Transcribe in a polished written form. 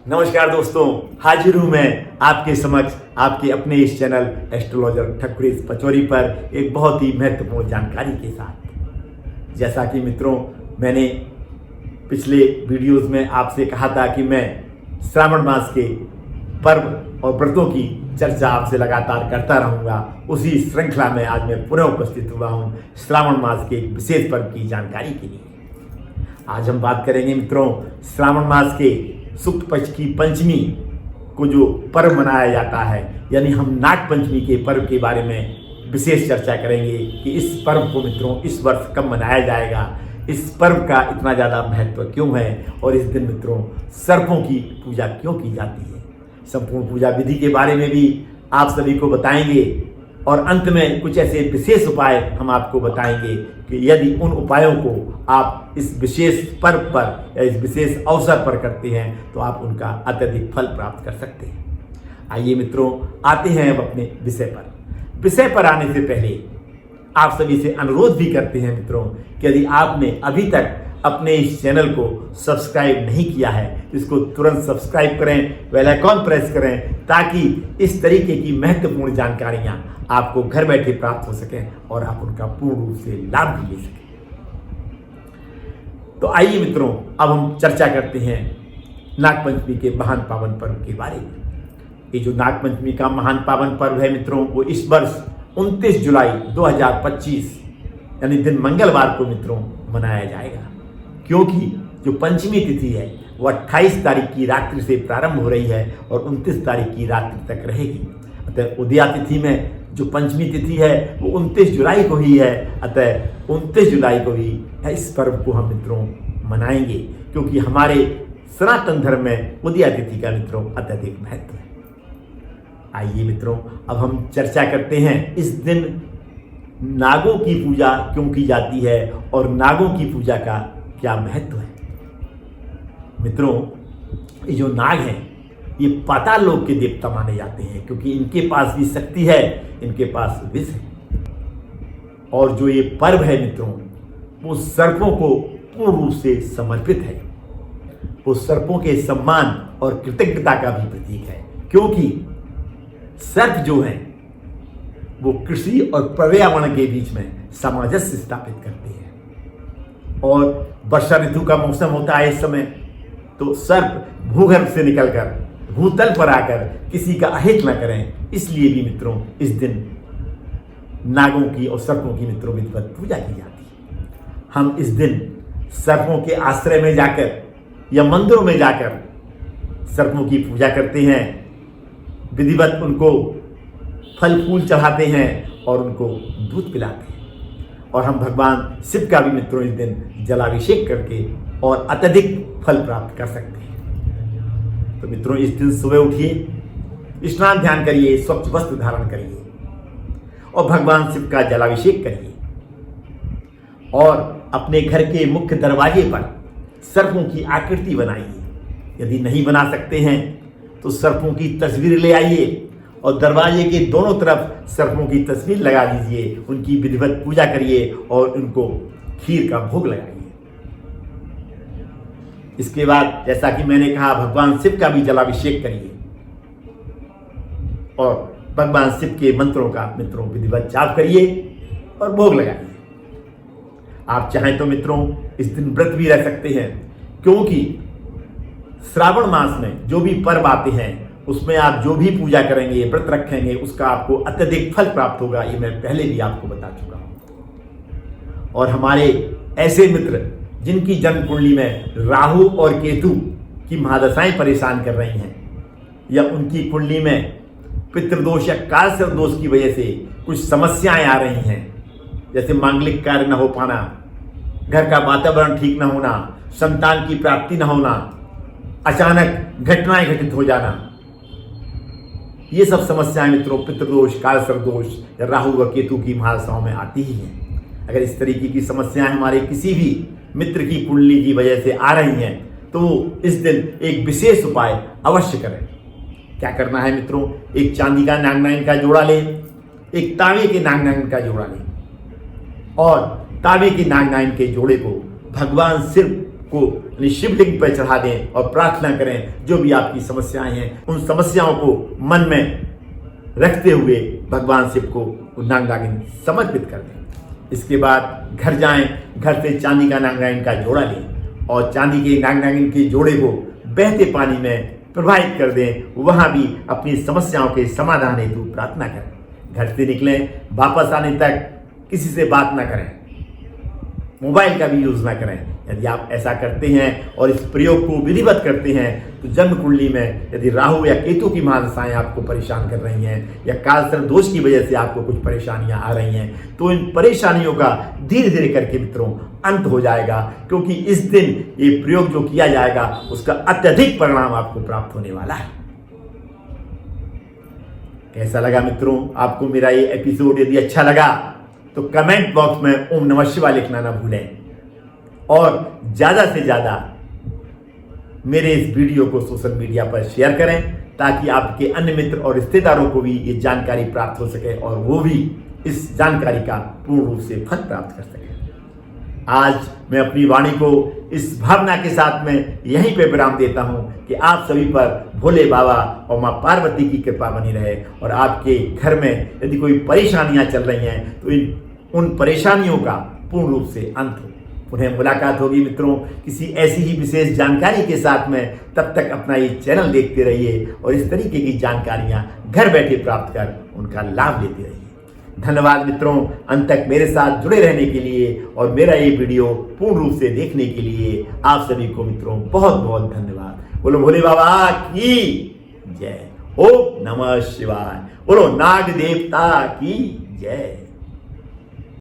नमस्कार दोस्तों, हाजिर हूं मैं आपके समक्ष आपके अपने इस चैनल एस्ट्रोलॉजर ठकुरेश पचौरी पर एक बहुत ही महत्वपूर्ण जानकारी के साथ। जैसा कि मित्रों, मैंने पिछले वीडियोस में आपसे कहा था कि मैं श्रावण मास के पर्व और व्रतों की चर्चा आपसे लगातार करता रहूंगा। उसी श्रृंखला में आज मैं पुनः उपस्थित हुआ हूं श्रावण मास के एक विशेष पर्व की जानकारी के लिए। आज हम बात करेंगे मित्रों, श्रावण मास के शुक्ल पक्ष की पंचमी को जो पर्व मनाया जाता है, यानी हम नाग पंचमी के पर्व के बारे में विशेष चर्चा करेंगे कि इस पर्व को मित्रों इस वर्ष कब मनाया जाएगा, इस पर्व का इतना ज़्यादा महत्व क्यों है और इस दिन मित्रों सर्पों की पूजा क्यों की जाती है। संपूर्ण पूजा विधि के बारे में भी आप सभी को बताएंगे और अंत में कुछ ऐसे विशेष उपाय हम आपको बताएंगे कि यदि उन उपायों को आप इस विशेष पर्व पर या इस विशेष अवसर पर करते हैं तो आप उनका अत्यधिक फल प्राप्त कर सकते हैं। आइए मित्रों, आते हैं अब अपने विषय पर आने से पहले आप सभी से अनुरोध भी करते हैं मित्रों कि यदि आपने अभी तक अपने इस चैनल को सब्सक्राइब नहीं किया है तो इसको तुरंत सब्सक्राइब करें, बेल आइकॉन प्रेस करें ताकि इस तरीके की महत्वपूर्ण जानकारियां आपको घर बैठे प्राप्त हो सकें और आप उनका पूर्ण रूप से लाभ भी ले सकें। तो आइए मित्रों, अब हम चर्चा करते हैं नागपंचमी के महान पावन पर्व के बारे में। ये जो नागपंचमी का महान पावन पर्व है मित्रों, वो इस वर्ष 29 जुलाई 2025 यानी दिन मंगलवार को मित्रों मनाया जाएगा, क्योंकि जो पंचमी तिथि है वो 28 तारीख की रात्रि से प्रारंभ हो रही है और 29 तारीख की रात्रि तक रहेगी। अतः उदया तिथि में जो पंचमी तिथि है वो 29 जुलाई को ही है। अतः 29 जुलाई को ही इस पर्व को हम मित्रों मनाएंगे, क्योंकि हमारे सनातन धर्म में उदया तिथि का मित्रों अत्यधिक महत्व है। आइए मित्रों, अब हम चर्चा करते हैं इस दिन नागों की पूजा क्यों की जाती है और नागों की पूजा का क्या महत्व है। मित्रों, ये जो नाग हैं ये पाताल लोक के देवता माने जाते हैं, क्योंकि इनके पास भी शक्ति है, इनके पास विष है। और जो ये पर्व है मित्रों वो सर्पों को पूर्ण रूप से समर्पित है। वो सर्पों के सम्मान और कृतज्ञता का भी प्रतीक है, क्योंकि सर्प जो है वो कृषि और पर्यावरण के बीच में सामंजस्य स्थापित करते हैं। और वर्षा ऋतु का मौसम होता है इस समय, तो सर्प भूगर्भ से निकलकर भूतल पर आकर किसी का अहित न करें, इसलिए भी मित्रों इस दिन नागों की और सर्पों की मित्रों विधिवत पूजा की जाती है। हम इस दिन सर्पों के आश्रय में जाकर या मंदिरों में जाकर सर्पों की पूजा करते हैं, विधिवत उनको फल फूल चढ़ाते हैं और उनको दूध पिलाते हैं। और हम भगवान शिव का भी मित्रों इस दिन जलाभिषेक करके और अत्यधिक फल प्राप्त कर सकते हैं। तो मित्रों इस दिन सुबह उठिए, स्नान ध्यान करिए, स्वच्छ वस्त्र धारण करिए और भगवान शिव का जलाभिषेक करिए और अपने घर के मुख्य दरवाजे पर सर्पों की आकृति बनाइए। यदि नहीं बना सकते हैं तो सर्पों की तस्वीर ले आइए और दरवाजे के दोनों तरफ सर्पों की तस्वीर लगा दीजिए, उनकी विधिवत पूजा करिए और उनको खीर का भोग लगाइए। इसके बाद जैसा कि मैंने कहा, भगवान शिव का भी जलाभिषेक करिए और भगवान शिव के मंत्रों का मित्रों विधिवत जाप करिए और भोग लगाइए। आप चाहें तो मित्रों इस दिन व्रत भी रह सकते हैं, क्योंकि श्रावण मास में जो भी पर्व आते हैं उसमें आप जो भी पूजा करेंगे, व्रत रखेंगे, उसका आपको अत्यधिक फल प्राप्त होगा। ये मैं पहले भी आपको बता चुका हूं। और हमारे ऐसे मित्र जिनकी जन्म कुंडली में राहु और केतु की महादशाएं परेशान कर रही हैं, या उनकी कुंडली में पितृदोष या कालसर्प दोष की वजह से कुछ समस्याएं आ रही हैं, जैसे मांगलिक कार्य न हो पाना, घर का वातावरण ठीक न होना, संतान की प्राप्ति न होना, अचानक घटनाएं घटित हो जाना, ये सब समस्याएं मित्रों पितृदोष, कालसर्प दोष या राहु व केतु की महादशाओं में आती ही हैं। अगर इस तरीके की समस्याएं हमारे किसी भी मित्र की कुंडली की वजह से आ रही हैं तो इस दिन एक विशेष उपाय अवश्य करें। क्या करना है मित्रों, एक चांदी का नाग-नागिन का जोड़ा लें, एक तांबे के नाग-नागिन का जोड़ा लें और तांबे के नाग-नागिन के जोड़े को भगवान शिव को शिवलिंग पर चढ़ा दें और प्रार्थना करें। जो भी आपकी समस्याएं हैं उन समस्याओं को मन में रखते हुए भगवान शिव को नाग नागिन समर्पित कर दें। इसके बाद घर जाएं, घर से चांदी का नाग नागिन का जोड़ा लें और चांदी के नाग नागिन के जोड़े को बहते पानी में प्रवाहित कर दें। वहां भी अपनी समस्याओं के समाधान हेतु प्रार्थना करें। घर से निकलें, वापस आने तक किसी से बात ना करें, मोबाइल का भी यूज ना करें। यदि आप ऐसा करते हैं और इस प्रयोग को विधिवत करते हैं तो जन्म कुंडली में यदि राहु या केतु की महादशाएं आपको परेशान कर रही हैं या कालसर्प दोष की वजह से आपको कुछ परेशानियां आ रही हैं तो इन परेशानियों का धीरे धीरे करके मित्रों अंत हो जाएगा, क्योंकि इस दिन ये प्रयोग जो किया जाएगा उसका अत्यधिक परिणाम आपको प्राप्त होने वाला है। कैसा लगा मित्रों आपको मेरा ये एपिसोड? यदि अच्छा लगा तो कमेंट बॉक्स में ओम नमः शिवाय लिखना ना भूलें और ज्यादा से ज्यादा मेरे इस वीडियो को सोशल मीडिया पर शेयर करें ताकि आपके अन्य मित्र और रिश्तेदारों को भी ये जानकारी प्राप्त हो सके और वो भी इस जानकारी का पूर्ण रूप से फल प्राप्त कर सके। आज मैं अपनी वाणी को इस भावना के साथ में यहीं पे विराम देता हूं कि आप सभी पर भोले बाबा और मां पार्वती की कृपा बनी रहे और आपके घर में यदि कोई परेशानियां चल रही हैं तो उन परेशानियों का पूर्ण रूप से अंत हो। उन्हें मुलाकात होगी मित्रों किसी ऐसी ही विशेष जानकारी के साथ में। तब तक अपना ये चैनल देखते रहिए और इस तरीके की जानकारियां घर बैठे प्राप्त कर उनका लाभ लेते रहिए। धन्यवाद मित्रों, अंत तक मेरे साथ जुड़े रहने के लिए और मेरा ये वीडियो पूर्ण रूप से देखने के लिए आप सभी को मित्रों बहुत बहुत धन्यवाद। बोलो भोले बाबा की जय। ओम नमः शिवाय। बोलो नाग देवता की जय।